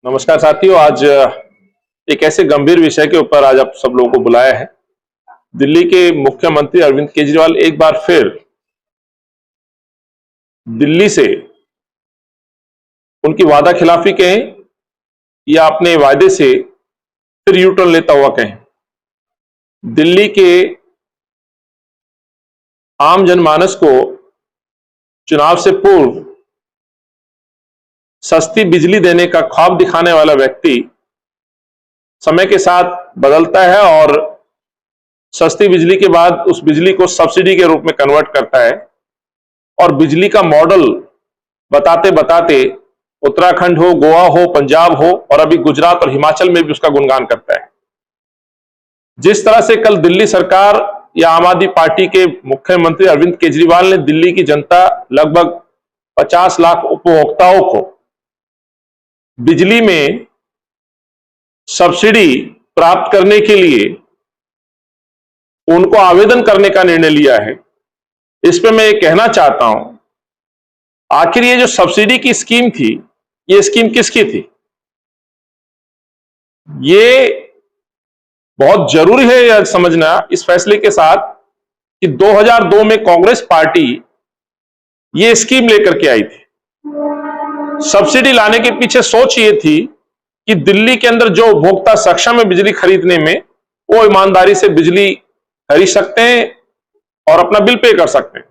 नमस्कार साथियों। आज एक ऐसे गंभीर विषय के ऊपर आज आप सब लोगों को बुलाया है। दिल्ली के मुख्यमंत्री अरविंद केजरीवाल एक बार फिर दिल्ली से उनकी वादा खिलाफी कहें या अपने वायदे से फिर यू टर्न लेता हुआ कहें, दिल्ली के आम जनमानस को चुनाव से पूर्व सस्ती बिजली देने का ख्वाब दिखाने वाला व्यक्ति समय के साथ बदलता है और सस्ती बिजली के बाद उस बिजली को सब्सिडी के रूप में कन्वर्ट करता है और बिजली का मॉडल बताते बताते उत्तराखंड हो, गोवा हो, पंजाब हो और अभी गुजरात और हिमाचल में भी उसका गुणगान करता है। जिस तरह से कल दिल्ली सरकार या आम आदमी पार्टी के मुख्यमंत्री अरविंद केजरीवाल ने दिल्ली की जनता लगभग 50 लाख उपभोक्ताओं को बिजली में सब्सिडी प्राप्त करने के लिए उनको आवेदन करने का निर्णय लिया है, इस पे मैं ये कहना चाहता हूं, आखिर ये जो सब्सिडी की स्कीम थी, ये स्कीम किसकी थी? ये बहुत जरूरी है यह समझना इस फैसले के साथ कि 2002 में कांग्रेस पार्टी ये स्कीम लेकर के आई थी। सब्सिडी लाने के पीछे सोच ये थी कि दिल्ली के अंदर जो उपभोक्ता सक्षम है बिजली खरीदने में, वो ईमानदारी से बिजली खरीद सकते हैं और अपना बिल पे कर सकते हैं।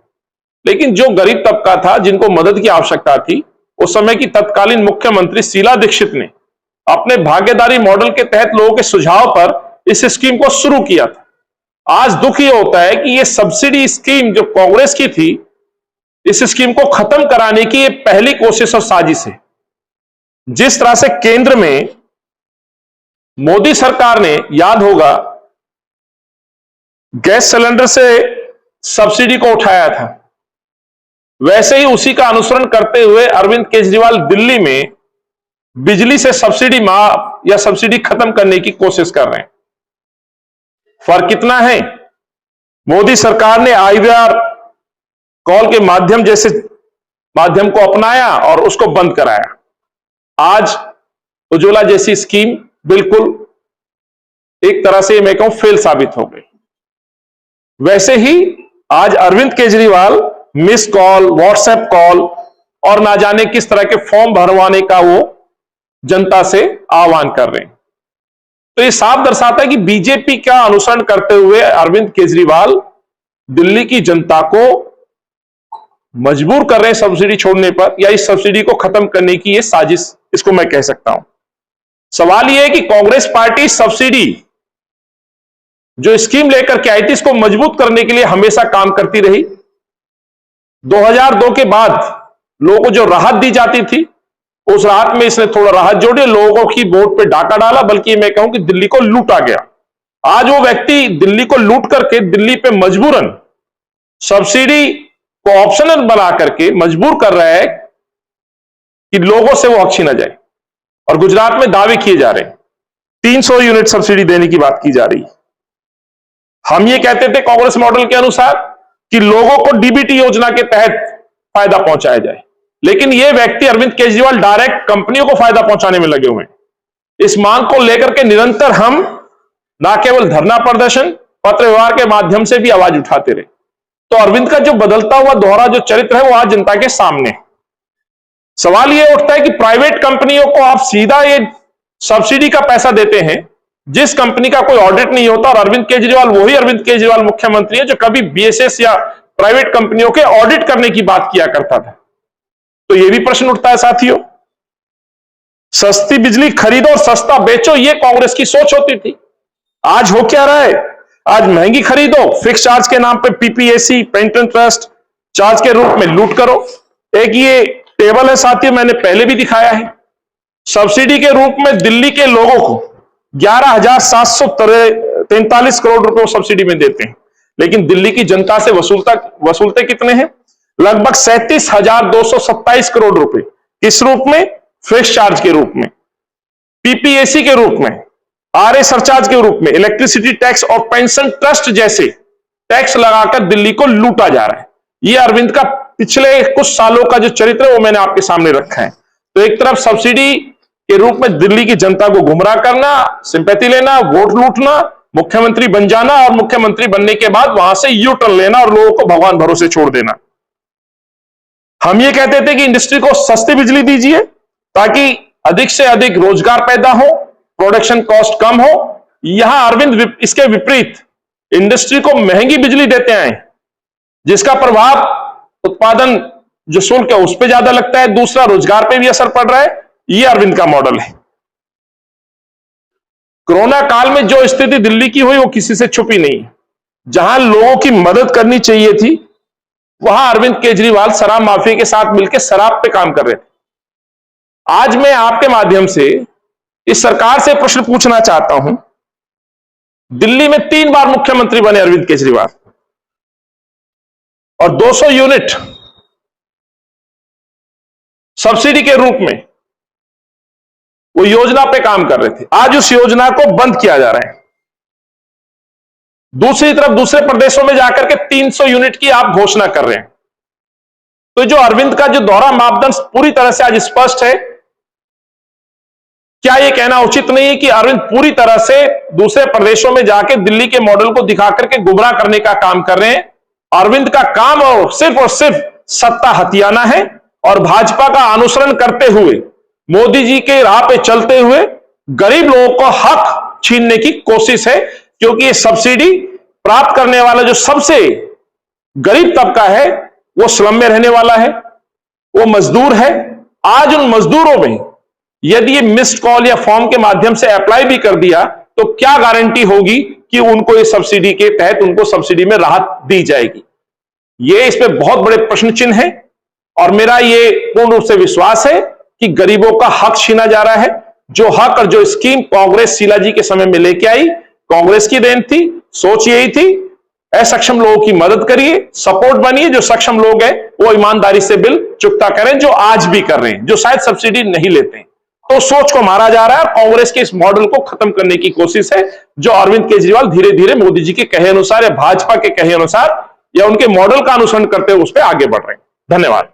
लेकिन जो गरीब तबका था, जिनको मदद की आवश्यकता थी, उस समय की तत्कालीन मुख्यमंत्री शीला दीक्षित ने अपने भागीदारी मॉडल के तहत लोगों के सुझाव पर इस स्कीम को शुरू किया था। आज दुख ये होता है कि ये सब्सिडी स्कीम जो कांग्रेस की थी, इस स्कीम को खत्म कराने की ये पहली कोशिश और साजिश है। जिस तरह से केंद्र में मोदी सरकार ने, याद होगा, गैस सिलेंडर से सब्सिडी को उठाया था, वैसे ही उसी का अनुसरण करते हुए अरविंद केजरीवाल दिल्ली में बिजली से सब्सिडी माफ या सब्सिडी खत्म करने की कोशिश कर रहे हैं। फर्क कितना है? मोदी सरकार ने IVR कॉल के माध्यम जैसे माध्यम को अपनाया और उसको बंद कराया। आज उज्ज्वला जैसी स्कीम बिल्कुल एक तरह से मैं कहूं फेल साबित हो गई। वैसे ही आज Arvind Kejriwal miss call, WhatsApp call और ना जाने किस तरह के फॉर्म भरवाने का वो जनता से आह्वान कर रहे हैं। तो ये साफ दर्शाता है कि बीजेपी का अनुसरण करते हुए अरविंद केजरीवाल दिल्ली की जनता को मजबूर कर रहे हैं सब्सिडी छोड़ने पर, या इस सब्सिडी को खत्म करने की ये साजिश, इसको मैं कह सकता हूं। सवाल यह है कि कांग्रेस पार्टी सब्सिडी जो स्कीम लेकर के आई थी, इसको मजबूत करने के लिए हमेशा काम करती रही। 2002 के बाद लोगों को जो राहत दी जाती थी, उस राहत में इसने थोड़ा राहत जोड़ी, लोगों की वोट पे डाका डाला, बल्कि मैं कहूं कि दिल्ली को लूटा गया। आज वो व्यक्ति दिल्ली को लूट करके दिल्ली पे मजबूरन सब्सिडी को ऑप्शनल बना करके मजबूर कर रहा है कि लोगों से वो हक छीना जाए। और गुजरात में दावे किए जा रहे हैं, 300 यूनिट सब्सिडी देने की बात की जा रही है। हम ये कहते थे कांग्रेस मॉडल के अनुसार कि लोगों को डीबीटी योजना के तहत फायदा पहुंचाया जाए, लेकिन ये व्यक्ति अरविंद केजरीवाल डायरेक्ट कंपनियों को फायदा पहुंचाने में लगे हुए हैं। इस मांग को लेकर के निरंतर हम ना केवल धरना प्रदर्शन, पत्र व्यवहार के माध्यम से भी आवाज उठाते रहे। तो अरविंद का जो बदलता हुआ दोहरा जो चरित्र है, वो आज जनता के सामने। सवाल यह उठता है कि प्राइवेट कंपनियों को आप सीधा ये सब्सिडी का पैसा देते हैं, जिस कंपनी का कोई ऑडिट नहीं होता, और अरविंद केजरीवाल वही अरविंद केजरीवाल मुख्यमंत्री है जो कभी BSS या प्राइवेट कंपनियों के ऑडिट करने की बात किया करता था। तो यह भी प्रश्न उठता है साथियों, सस्ती बिजली खरीदो और सस्ता बेचो, यह कांग्रेस की सोच होती थी। आज हो क्या रहा है? आज महंगी खरीदो, फिक्स चार्ज के नाम पे PPAC, पेंशन ट्रस्ट चार्ज के रूप में लूट करो। एक ये टेबल है साथियों, मैंने पहले भी दिखाया है। सब्सिडी के रूप में दिल्ली के लोगों को 11,743 करोड़ रुपए सब्सिडी में देते हैं, लेकिन दिल्ली की जनता से वसूलते कितने हैं? लगभग 37,227 करोड़ रुपए। किस रूप में? फिक्स चार्ज के रूप में, PPAC के रूप में, RA सरचार्ज के रूप में, इलेक्ट्रिसिटी टैक्स और पेंशन ट्रस्ट जैसे टैक्स लगाकर दिल्ली को लूटा जा रहा है। यह अरविंद का पिछले कुछ सालों का जो चरित्र है वो मैंने आपके सामने रखा है। तो एक तरफ सब्सिडी के रूप में दिल्ली की जनता को गुमराह करना, सिंपैथी लेना, वोट लूटना, मुख्यमंत्री बन जाना और मुख्यमंत्री बनने के बाद वहां से यू टर्न लेना और लोगों को भगवान भरोसे छोड़ देना। हम ये कहते थे कि इंडस्ट्री को सस्ती बिजली दीजिए ताकि अधिक से अधिक रोजगार पैदा हो, प्रोडक्शन कॉस्ट कम हो। यहां अरविंद इसके विपरीत इंडस्ट्री को महंगी बिजली देते आए, जिसका प्रभाव उत्पादन जो शुल्क है उस पर ज्यादा लगता है, दूसरा रोजगार पे भी असर पड़ रहा है। ये अरविंद का मॉडल है। कोरोना काल में जो स्थिति दिल्ली की हुई वो किसी से छुपी नहीं। जहां लोगों की मदद करनी चाहिए थी वहां अरविंद केजरीवाल शराब माफिया के साथ मिलकर शराब पे काम कर रहे थे। आज मैं आपके माध्यम से इस सरकार से प्रश्न पूछना चाहता हूं, दिल्ली में 3 बार मुख्यमंत्री बने अरविंद केजरीवाल और 200 यूनिट सब्सिडी के रूप में वो योजना पे काम कर रहे थे। आज उस योजना को बंद किया जा रहा है। दूसरी तरफ दूसरे प्रदेशों में जाकर के 300 यूनिट की आप घोषणा कर रहे हैं। तो जो अरविंद का जो दोहरा मापदंड पूरी तरह से आज स्पष्ट है। क्या यह कहना उचित नहीं है कि अरविंद पूरी तरह से दूसरे प्रदेशों में जाकर दिल्ली के मॉडल को दिखा करके गुमराह करने का काम कर रहे हैं? अरविंद का काम और सिर्फ सत्ता हथियाना है और भाजपा का अनुसरण करते हुए, मोदी जी के राह पे चलते हुए गरीब लोगों को हक छीनने की कोशिश है। क्योंकि ये सब्सिडी प्राप्त करने वाला जो सबसे गरीब तबका है वो स्लम में रहने वाला है, वो मजदूर है। आज उन मजदूरों में यदि ये मिस्ड कॉल या फॉर्म के माध्यम से अप्लाई भी कर दिया तो क्या गारंटी होगी कि उनको इस सब्सिडी के तहत उनको सब्सिडी में राहत दी जाएगी? ये इस पे बहुत बड़े प्रश्न चिन्ह है और मेरा ये पूर्ण रूप से विश्वास है कि गरीबों का हक छीना जा रहा है। जो हक और जो स्कीम कांग्रेस शीला जी के समय में लेके आई, कांग्रेस की देन थी, सोच यही थी असक्षम लोगों की मदद करिए, सपोर्ट बनिए। जो सक्षम लोग हैं वो ईमानदारी से बिल चुकता करें, जो आज भी कर रहे हैं, जो शायद सब्सिडी नहीं लेते हैं। तो सोच को मारा जा रहा है। कांग्रेस के इस मॉडल को खत्म करने की कोशिश है जो अरविंद केजरीवाल धीरे धीरे मोदी जी के कहे अनुसार या भाजपा के कहे अनुसार या उनके मॉडल का अनुसरण करते हुए उस पर आगे बढ़ रहे हैं। धन्यवाद।